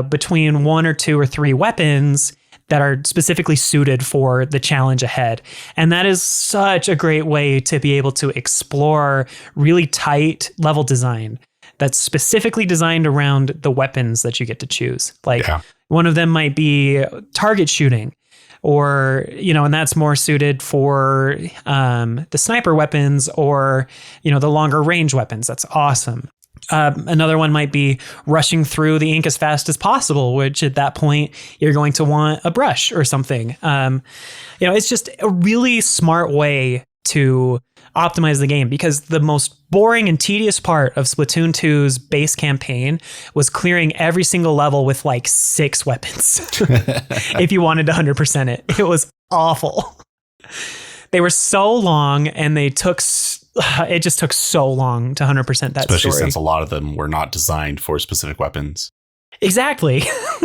between 1 or 2 or 3 weapons that are specifically suited for the challenge ahead. And that is such a great way to be able to explore really tight level design that's specifically designed around the weapons that you get to choose. Like, one of them might be target shooting, or, and that's more suited for the sniper weapons or, the longer range weapons. That's awesome. Another one might be rushing through the ink as fast as possible, which at that point you're going to want a brush or something. It's just a really smart way to optimize the game, because the most boring and tedious part of Splatoon 2's base campaign was clearing every single level with like 6 weapons. If you wanted to 100% it, it was awful. They were so long, and it just took so long to 100% that Especially story. Since a lot of them were not designed for specific weapons. Exactly.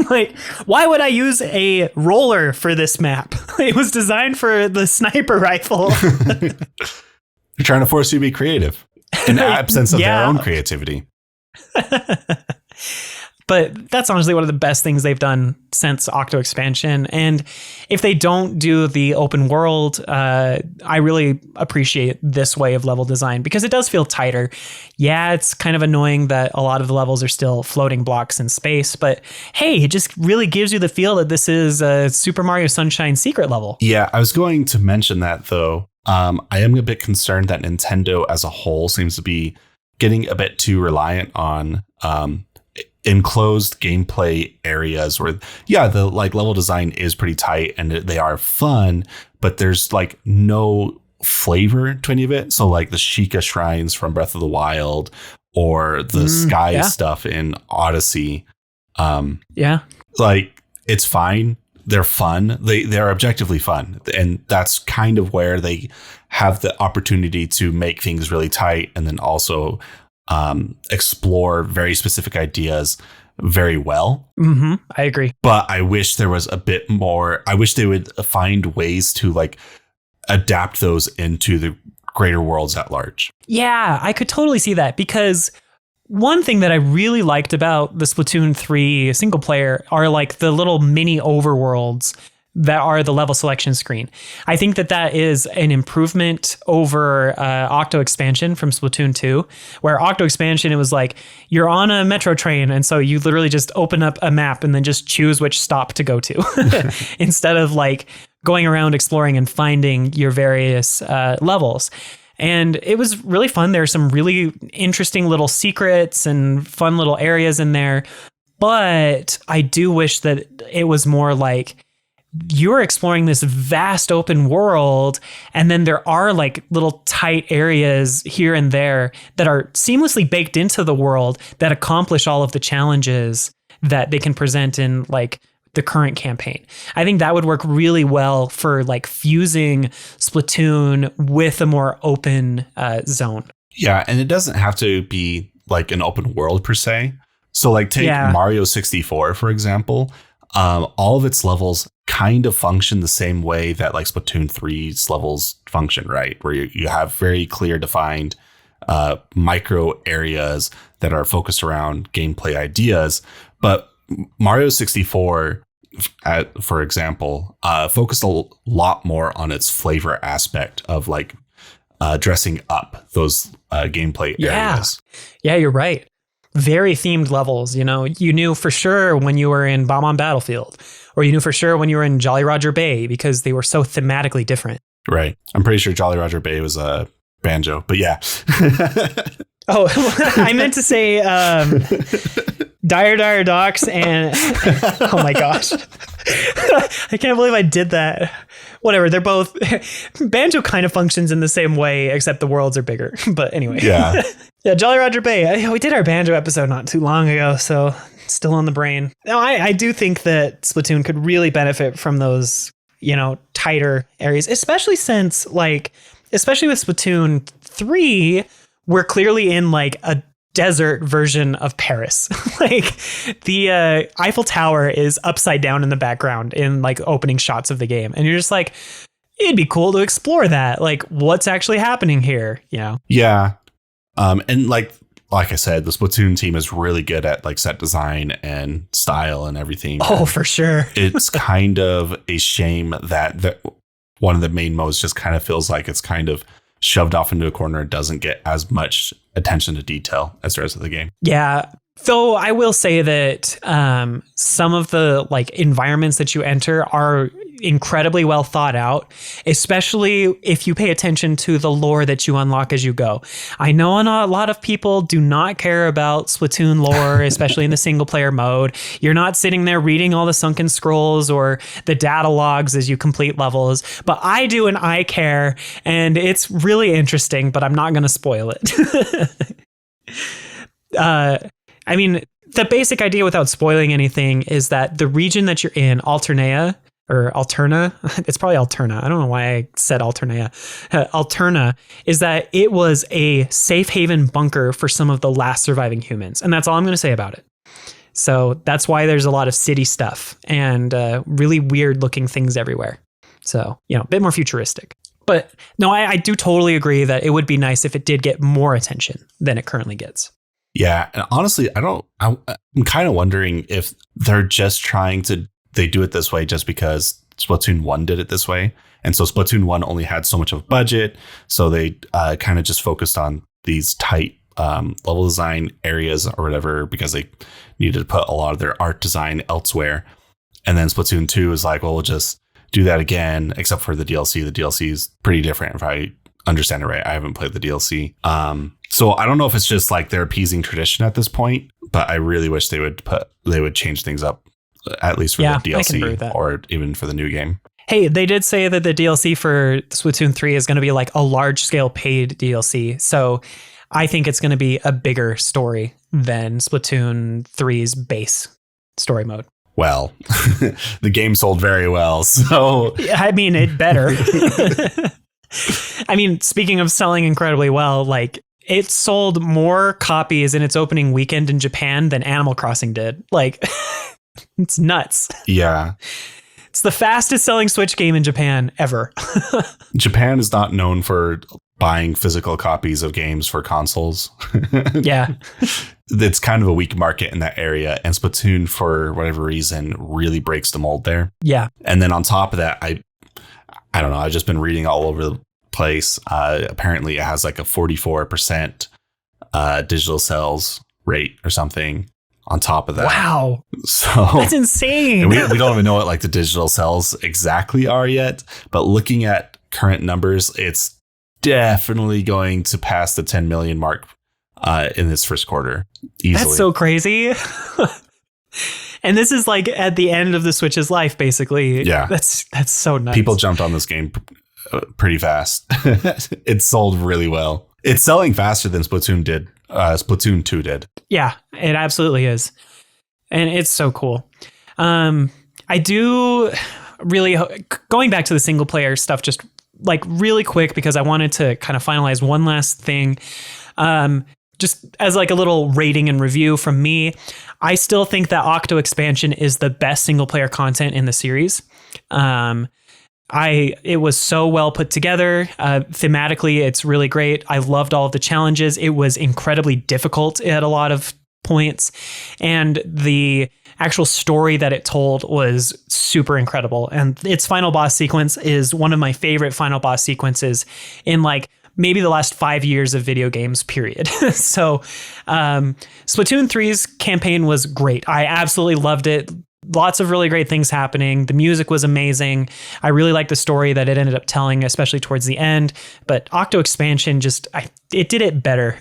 Like, why would I use a roller for this map? It was designed for the sniper rifle. They're trying to force you to be creative in the absence of their own creativity. But that's honestly one of the best things they've done since Octo expansion. And if they don't do the open world, I really appreciate this way of level design, because it does feel tighter. Yeah, it's kind of annoying that a lot of the levels are still floating blocks in space, but hey, it just really gives you the feel that this is a Super Mario Sunshine secret level. Yeah, I was going to mention that, though. I am a bit concerned that Nintendo as a whole seems to be getting a bit too reliant on enclosed gameplay areas where, the like level design is pretty tight and they are fun, but there's like no flavor to any of it. So like the Sheikah shrines from Breath of the Wild or the sky stuff in Odyssey. Like, it's fine. They're fun. They're objectively fun. And that's kind of where they have the opportunity to make things really tight and then also explore very specific ideas very well. I agree. But I wish there was a bit more. I wish they would find ways to like adapt those into the greater worlds at large. Yeah, I could totally see that, because one thing that I really liked about the Splatoon 3 single player are like the little mini overworlds that are the level selection screen. I think that is an improvement over Octo expansion from Splatoon 2, where Octo expansion, it was like you're on a metro train, and so you literally just open up a map and then just choose which stop to go to instead of like going around exploring and finding your various levels. And it was really fun. There are some really interesting little secrets and fun little areas in there. But I do wish that it was more like you're exploring this vast open world, and then there are like little tight areas here and there that are seamlessly baked into the world that accomplish all of the challenges that they can present in like the current campaign. I think that would work really well for like fusing Splatoon with a more open zone. Yeah, and it doesn't have to be like an open world per se. So like take Mario 64, for example. All of its levels kind of function the same way that like Splatoon 3's levels function, right? Where you have very clear defined micro areas that are focused around gameplay ideas. But Mario 64, for example, focused a lot more on its flavor aspect of like dressing up those gameplay areas. Yeah, you're right. Very themed levels. You know, you knew for sure when you were in Bomb on Battlefield, or you knew for sure when you were in Jolly Roger Bay, because they were so thematically different. Right. I'm pretty sure Jolly Roger Bay was a banjo, but yeah. Oh, I meant to say Dire Docks and oh my gosh. I can't believe I did that. Whatever, they're both Banjo kind of functions in the same way, except the worlds are bigger. But anyway. Yeah. Yeah, Jolly Roger Bay. We did our Banjo episode not too long ago, so still on the brain. No, I do think that Splatoon could really benefit from those, you know, tighter areas, especially since especially with Splatoon 3, we're clearly in like a desert version of Paris. Like the Eiffel Tower is upside down in the background in like opening shots of the game. And you're just like, it'd be cool to explore that. Like what's actually happening here, you know? Yeah. And like I said, the Splatoon team is really good at like set design and style and everything. Oh, for sure. It's kind of a shame that one of the main modes just kind of feels like it's kind of shoved off into a corner and doesn't get as much attention to detail as the rest of the game. Yeah. Though I will say that some of the like environments that you enter are incredibly well thought out, especially if you pay attention to the lore that you unlock as you go. I know a lot of people do not care about Splatoon lore, especially in the single player mode. You're not sitting there reading all the sunken scrolls or the data logs as you complete levels, but I do, and I care, and it's really interesting, but I'm not going to spoil it. I mean, the basic idea without spoiling anything is that the region that you're in, Alterna, it's probably Alterna. I don't know why I said Alternea. Alterna is that it was a safe haven bunker for some of the last surviving humans. And that's all I'm going to say about it. So that's why there's a lot of city stuff and really weird looking things everywhere. So, you know, a bit more futuristic. But no, I do totally agree that it would be nice if it did get more attention than it currently gets. Yeah. And honestly, I'm kind of wondering if they're just they do it this way just because Splatoon 1 did it this way. And so Splatoon 1 only had so much of a budget. So they kind of just focused on these tight level design areas or whatever, because they needed to put a lot of their art design elsewhere. And then Splatoon 2 is like, well, we'll just do that again, except for the DLC. The DLC is pretty different if I understand it right. I haven't played the DLC. So I don't know if it's just like they're appeasing tradition at this point, but I really wish they would change things up, at least for the DLC or even for the new game. Hey, they did say that the DLC for Splatoon 3 is going to be like a large scale paid DLC. So I think it's going to be a bigger story than Splatoon 3's base story mode. Well, the game sold very well, so I mean, it better. I mean, speaking of selling incredibly well, like it sold more copies in its opening weekend in Japan than Animal Crossing did. Like, it's nuts. Yeah. It's the fastest selling Switch game in Japan ever. Japan is not known for buying physical copies of games for consoles. Yeah. It's kind of a weak market in that area. And Splatoon, for whatever reason, really breaks the mold there. Yeah. And then on top of that, I don't know. I've just been reading all over the place. Apparently, it has like a 44% digital sales rate or something on top of that. Wow. So that's insane. we don't even know what like the digital sales exactly are yet. But looking at current numbers, it's definitely going to pass the 10 million mark in this first quarter easily. That's so crazy. And this is like at the end of the Switch's life, basically. Yeah. That's so nuts. People jumped on this game pretty fast. It sold really well. It's selling faster than Splatoon 2 did. Yeah, it absolutely is. And it's so cool. I do really, going back to the single player stuff, just like really quick, because I wanted to kind of finalize one last thing. Just as like a little rating and review from me, I still think that Octo expansion is the best single player content in the series. It was so well put together. Thematically, it's really great. I loved all of the challenges. It was incredibly difficult at a lot of points. And the actual story that it told was super incredible. And its final boss sequence is one of my favorite final boss sequences in like maybe the last 5 years of video games, period. So Splatoon 3's campaign was great. I absolutely loved it. Lots of really great things happening. The music was amazing. I really liked the story that it ended up telling, especially towards the end. But Octo expansion it did it better.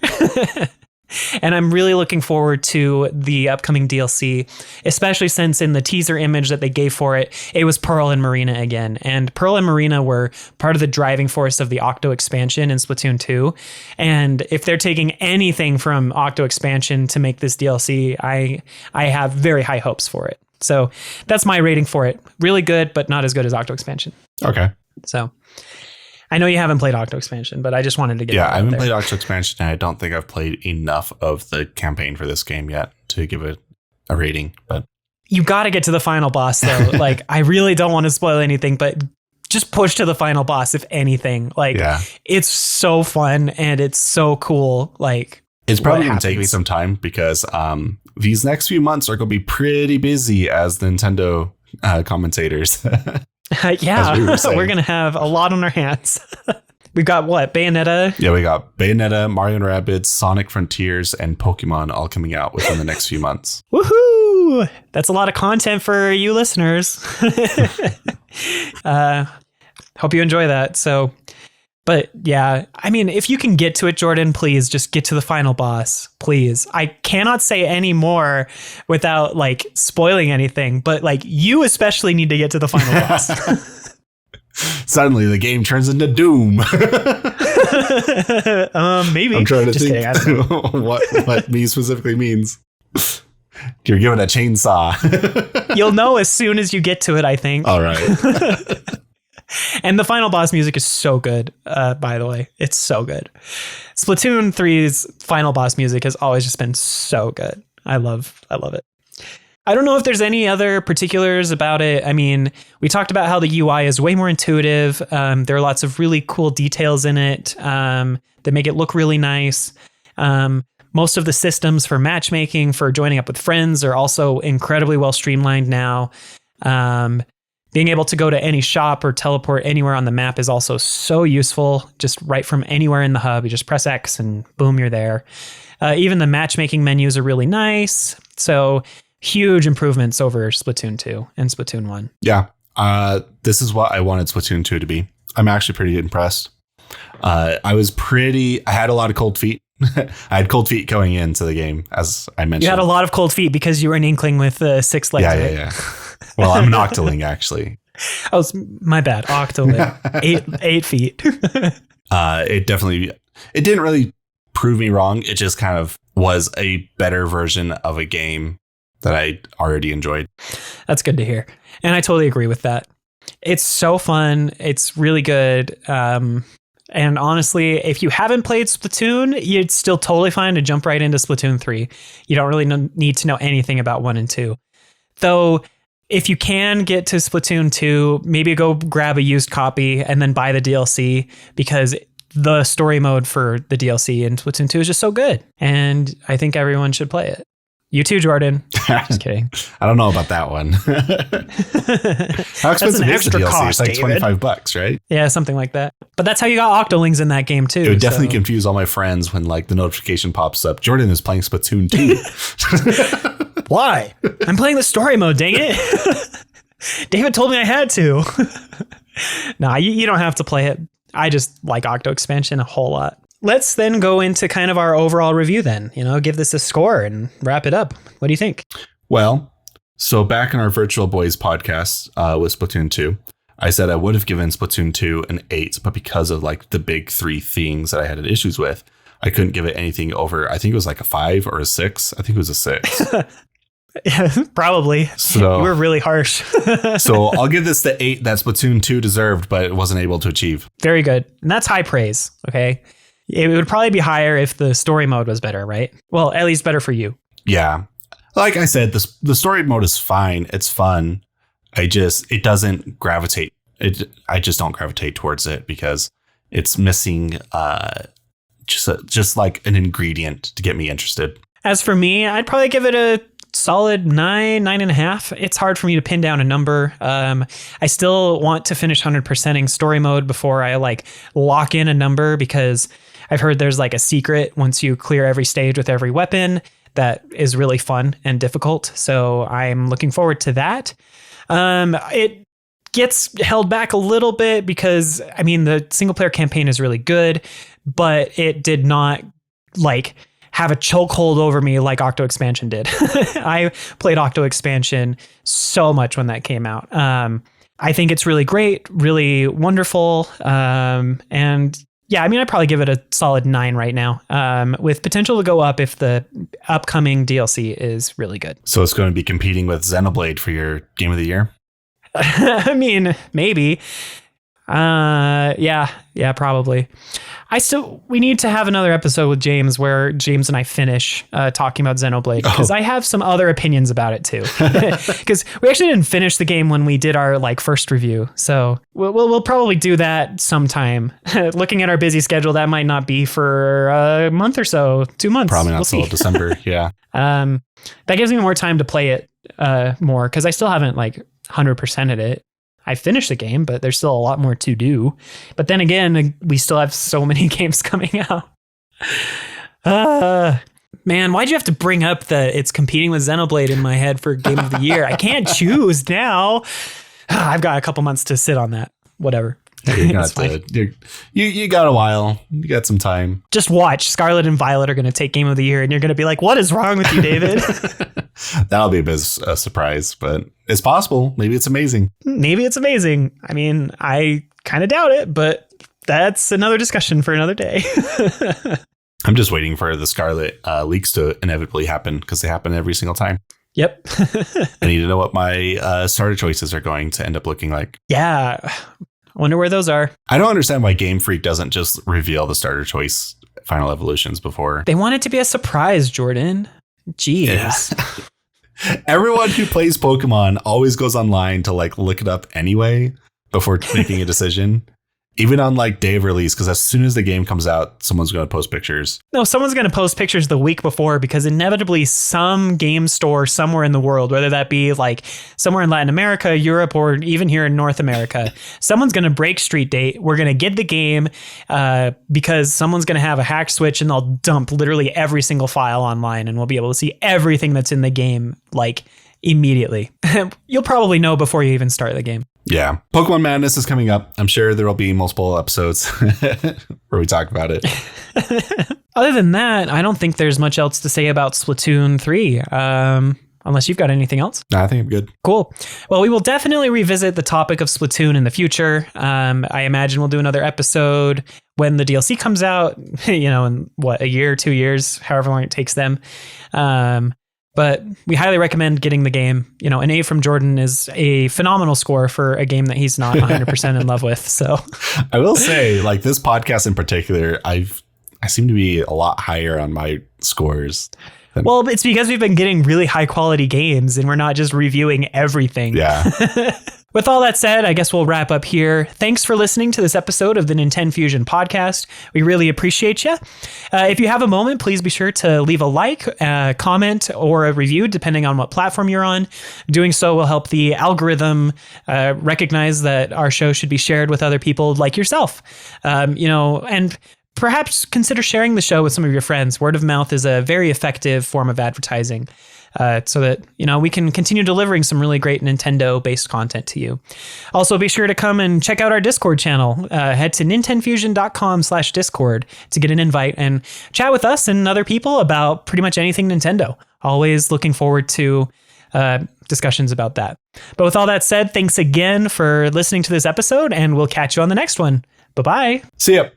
And I'm really looking forward to the upcoming DLC, especially since in the teaser image that they gave for it, it was Pearl and Marina again. And Pearl and Marina were part of the driving force of the Octo expansion in Splatoon 2. And if they're taking anything from Octo expansion to make this DLC, I have very high hopes for it. So that's my rating for it. Really good, but not as good as Octo expansion. Okay. So I know you haven't played Octo expansion, but I just wanted to get I haven't played Octo expansion, and I don't think I've played enough of the campaign for this game yet to give it a rating. But you got to get to the final boss, though. Like, I really don't want to spoil anything, but just push to the final boss, if anything. Like, It's so fun and it's so cool. Like, it's probably going to take me some time because these next few months are going to be pretty busy as Nintendo commentators. Yeah, we're going to have a lot on our hands. We've got what? Bayonetta? Yeah, we got Bayonetta, Mario & Rabbids, Sonic Frontiers, and Pokemon all coming out within the next few months. Woohoo! That's a lot of content for you listeners. Hope you enjoy that. So, but yeah, I mean, if you can get to it, Jordan, please just get to the final boss, please. I cannot say any more without like spoiling anything, but like you especially need to get to the final boss. Suddenly the game turns into Doom. Maybe. I'm trying to just think kidding, I don't know. what me specifically means. You're given a chainsaw. You'll know as soon as you get to it, I think. All right. And the final boss music is so good, by the way. It's so good. Splatoon 3's final boss music has always just been so good. I love it. I don't know if there's any other particulars about it. I mean, we talked about how the UI is way more intuitive. There are lots of really cool details in it that make it look really nice. Most of the systems for matchmaking, for joining up with friends, are also incredibly well streamlined now. Being able to go to any shop or teleport anywhere on the map is also so useful. Just right from anywhere in the hub, you just press X and boom, you're there. Even the matchmaking menus are really nice. So huge improvements over Splatoon 2 and Splatoon 1. Yeah, this is what I wanted Splatoon 2 to be. I'm actually pretty impressed. I had a lot of cold feet. I had cold feet going into the game, as I mentioned. You had a lot of cold feet because you were an Inkling with 6 legs. Yeah. Well, I'm an Octoling, actually. Oh, my bad. Octoling. 8 feet. It didn't really prove me wrong. It just kind of was a better version of a game that I already enjoyed. That's good to hear. And I totally agree with that. It's so fun. It's really good. And honestly, if you haven't played Splatoon, you'd still totally fine to jump right into Splatoon 3. You don't really need to know anything about 1 and 2. Though, if you can get to Splatoon 2, maybe go grab a used copy and then buy the DLC, because the story mode for the DLC in Splatoon 2 is just so good. And I think everyone should play it. You too, Jordan. Just kidding. I don't know about that one. How expensive is the DLC? Cost, it's like $25, right? Yeah, something like that. But that's how you got Octolings in that game too. It would definitely confuse all my friends when like the notification pops up. Jordan is playing Splatoon 2. Why? I'm playing the story mode, dang it. David told me I had to. Nah, you don't have to play it. I just like Octo Expansion a whole lot. Let's then go into kind of our overall review then, give this a score and wrap it up. What do you think? Well, so back in our Virtual Boys podcast with Splatoon 2, I said I would have given Splatoon 2 an 8, but because of like the big 3 things that I had issues with, I couldn't give it anything over, I think it was like a 5 or a 6. I think it was a 6. Yeah, probably. So you were really harsh. So I'll give this the 8 that Splatoon 2 deserved, but it wasn't able to achieve. Very good. And that's high praise. Okay. It would probably be higher if the story mode was better, right? Well, at least better for you. Yeah. Like I said, the story mode is fine. It's fun. It doesn't gravitate. I just don't gravitate towards it because it's missing just like an ingredient to get me interested. As for me, I'd probably give it a solid 9.5. It's hard for me to pin down a number. I still want to finish 100%ing story mode before I like lock in a number, because I've heard there's like a secret once you clear every stage with every weapon that is really fun and difficult. So I'm looking forward to that. It gets held back a little bit because the single player campaign is really good, but it did not like have a chokehold over me like Octo Expansion did. I played Octo Expansion so much when that came out. I think it's really great, really wonderful. And yeah, I'd probably give it a solid 9 right now, with potential to go up if the upcoming DLC is really good. So it's going to be competing with Xenoblade for your Game of the Year? Maybe. Yeah, probably. We need to have another episode with James where James and I finish talking about Xenoblade, because I have some other opinions about it too. Because we actually didn't finish the game when we did our first review, so we'll probably do that sometime. Looking at our busy schedule, that might not be for a month or so, 2 months. Probably not until December. Yeah. That gives me more time to play it more, because I still haven't 100%ed it. I finished the game, but there's still a lot more to do. But then again, we still have so many games coming out. Man, why'd you have to bring up that it's competing with Xenoblade in my head for Game of the Year? I can't choose now. I've got a couple months to sit on that. Whatever. You got a while. You got some time. Just watch. Scarlet and Violet are going to take Game of the Year, and you're going to be like, what is wrong with you, David? That'll be a bit of a surprise, but it's possible. Maybe it's amazing. Maybe it's amazing. I kind of doubt it, but that's another discussion for another day. I'm just waiting for the Scarlet leaks to inevitably happen, because they happen every single time. Yep. I need to know what my starter choices are going to end up looking like. Yeah. I wonder where those are. I don't understand why Game Freak doesn't just reveal the starter choice final evolutions before. They want it to be a surprise, Jordan. Jeez. Yeah. Everyone who plays Pokemon always goes online to look it up anyway before making a decision. Even on day of release, because as soon as the game comes out, someone's going to post pictures. No, someone's going to post pictures the week before, because inevitably some game store somewhere in the world, whether that be somewhere in Latin America, Europe, or even here in North America, someone's going to break street date. We're going to get the game because someone's going to have a hack switch, and they'll dump literally every single file online, and we'll be able to see everything that's in the game immediately. You'll probably know before you even start the game. Yeah. Pokemon Madness is coming up. I'm sure there will be multiple episodes where we talk about it. Other than that, I don't think there's much else to say about Splatoon 3. Unless you've got anything else. No, I think I'm good. Cool. Well, we will definitely revisit the topic of Splatoon in the future. I imagine we'll do another episode when the DLC comes out, in a year, 2 years, however long it takes them. But we highly recommend getting the game. An A from Jordan is a phenomenal score for a game that he's not 100% in love with. So I will say, this podcast in particular, I seem to be a lot higher on my scores. Well, it's because we've been getting really high quality games and we're not just reviewing everything. Yeah. With all that said, I guess we'll wrap up here. Thanks for listening to this episode of the NintenFusion podcast. We really appreciate you. If you have a moment, please be sure to leave a like, comment, or a review, depending on what platform you're on. Doing so will help the algorithm recognize that our show should be shared with other people like yourself. And perhaps consider sharing the show with some of your friends. Word of mouth is a very effective form of advertising. so that, we can continue delivering some really great Nintendo-based content to you. Also, be sure to come and check out our Discord channel. Head to nintenfusion.com/Discord to get an invite and chat with us and other people about pretty much anything Nintendo. Always looking forward to discussions about that. But with all that said, thanks again for listening to this episode, and we'll catch you on the next one. Bye-bye. See ya.